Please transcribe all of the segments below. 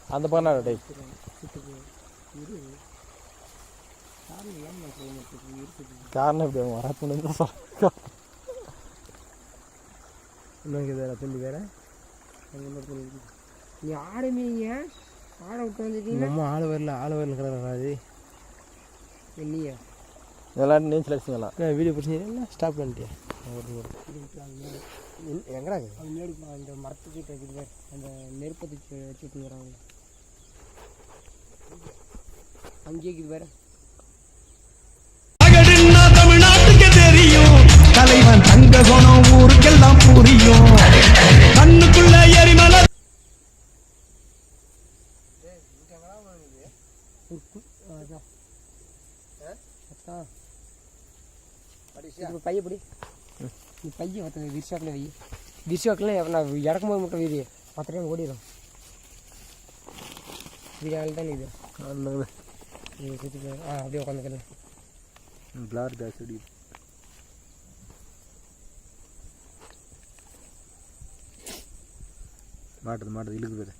அந்த பண்ண டே காரணம் எப்படி அவங்க வரப்புன்னு தான் சொல்ல இன்னும் வேற தம்பி வேற நீ ஆடுமீங்க ஆட விட்டு வந்துட்டீங்க நம்ம ஆள் வரல கிடையாது இல்லையா இதெல்லாம் நீச்சல் அடிச்சுங்களா வீடியோ பிடிச்சி ஸ்டாப் பண்ணிட்டியா எங்கடா அது முன்னாடி அந்த மரத்துக்கிட்ட இருக்குது அந்த நெருப்பத்தை வச்சுட்டு வராங்க அங்கேயே இருக்குது வேற தமிழ்நாட்டுக்கு தெரியும் தலைவன் தங்க குணம் ஊருக்கெல்லாம் புரியும் கண்ணுக்குள்ள எரிமலை பையப்படி நீ பையன் மற்ற விரிசாக்கில் வை விரிசாக்கில் நான் இறக்கும் போது மட்டும் வீடு மற்ற டைம் ஓடிடும் வீடு தான் இது அப்படியே உட்காந்துக்கிறேன் பிளார் பேஸ் அடி மாட்டுது இழுக்கு பேர்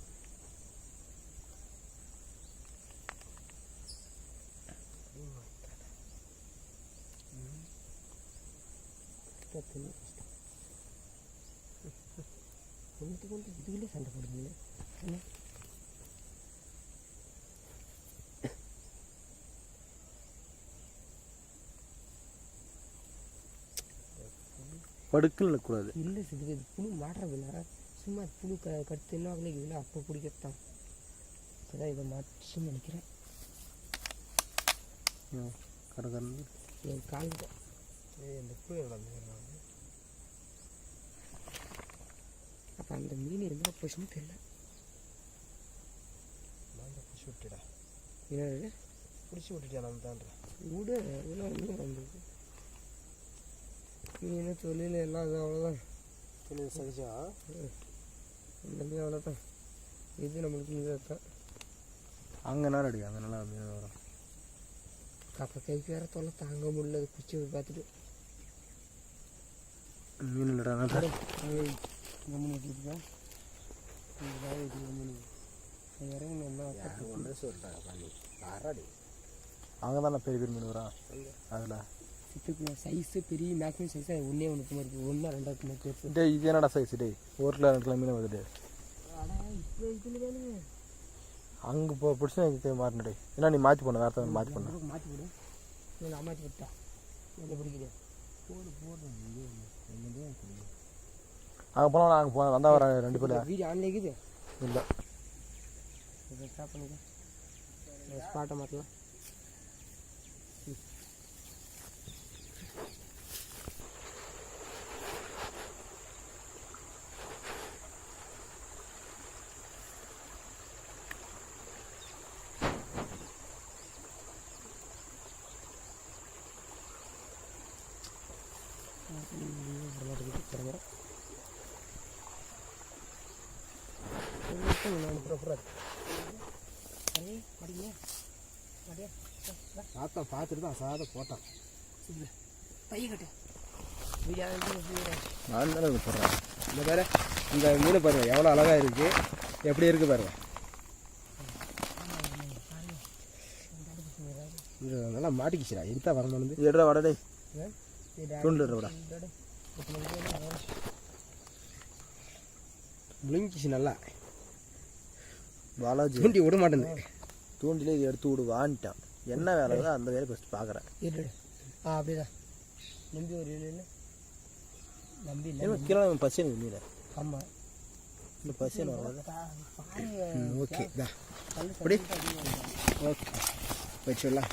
இதுக்குள்ளே சண்டை போடுறீங்களே படுக்கல் நிற்கக்கூடாது இல்லை இது புழு மாட்டுறதில்ல சும்மா புழு கடுத்து என்ன ஆகல இதில் அப்போ பிடிக்கத்தான் அதான் இதை மாற்றி நினைக்கிறேன் கடற்கரை என் கால் இந்த புழு அப்போ அந்த மீன் இருந்தால் போச்சுன்னு தெரியல பிடிச்சி விட்டுடா என்னது பிடிச்சி விட்டுட்டியா நம்ம தான்ற விடு இதெல்லாம் இன்னும் வந்தது மீன் தொழில் எல்லாம் அது அவ்வளோதான் தொழில் சகிச்சா எல்லாமே அவ்வளோதான் இது நம்மளுக்கு இதாக தான் அங்கே நேரம் அடி அங்கே நல்லா மீன் வரும் அப்போ கைக்கு வேற தொல்லை தாங்க முடியல அது குச்சி பார்த்துட்டு மீன் இல்லைடா கம்மனி வச்சுருக்கேன் ஒன்றே சொல்லிட்டாங்க பண்ணி ஆறாடி அங்கே தானே பெரிய மீன் வரும் அதில் சித்துக்கு சைஸு பெரிய மேக்ஸிமம் சைஸாக ஒன்றே ஒன்று இருக்குது ஒன்றா ரெண்டாவது மாதிரி பெருசு டே இது என்னடா சைஸ் டே 1 கிலோ 2 கிலோ மீன் வருது ஆனால் இப்போ இதில் வேணுங்க அங்கே பிடிச்சா எனக்கு மாறினடே ஏன்னா நீ மாற்றி பண்ண வேறு மாற்றி பண்ண மாற்றி போடு நான் மாற்றி விட்டா என்ன பிடிக்குது போடு அங்கே போனால் நாங்கள் போனோம் வந்தால் வர 2 பேர் வீடியோ ஆன்ல இருக்குது இல்லை இதை ஸ்டாப் பண்ணிக்க ஸ்பாட்டை மாற்றலாம் பார்த்தா பார்த்துட்டு தான் சாதை போட்டான் பைய கட்டு நான் தானே போடுறேன் இந்த பாரு இந்த மீனை பாருங்க எவ்வளோ அழகாக இருக்குது எப்படி இருக்குது பாருங்க நல்லா மாட்டிக்கிச்சுடா எதுதான் வரமானது எடுறா வடடே தூண்டு விடா விழுங்கிச்சு நல்லா பாலாஜி தூண்டி விட மாட்டேன் தூண்டிலே இது எடுத்து விடு வான்ட்டான் என்ன வேலை அந்த வேலை ஃபஸ்ட்டு பார்க்குறேன் அப்படிதான் நம்பி ஒரு இல்லை நம்பி இல்லை கிலோ பசி எனக்கு மீன் ஆமாம் இந்த பசி வராது ஓகே தான் அப்படி ஓகே வச்சுடலாம்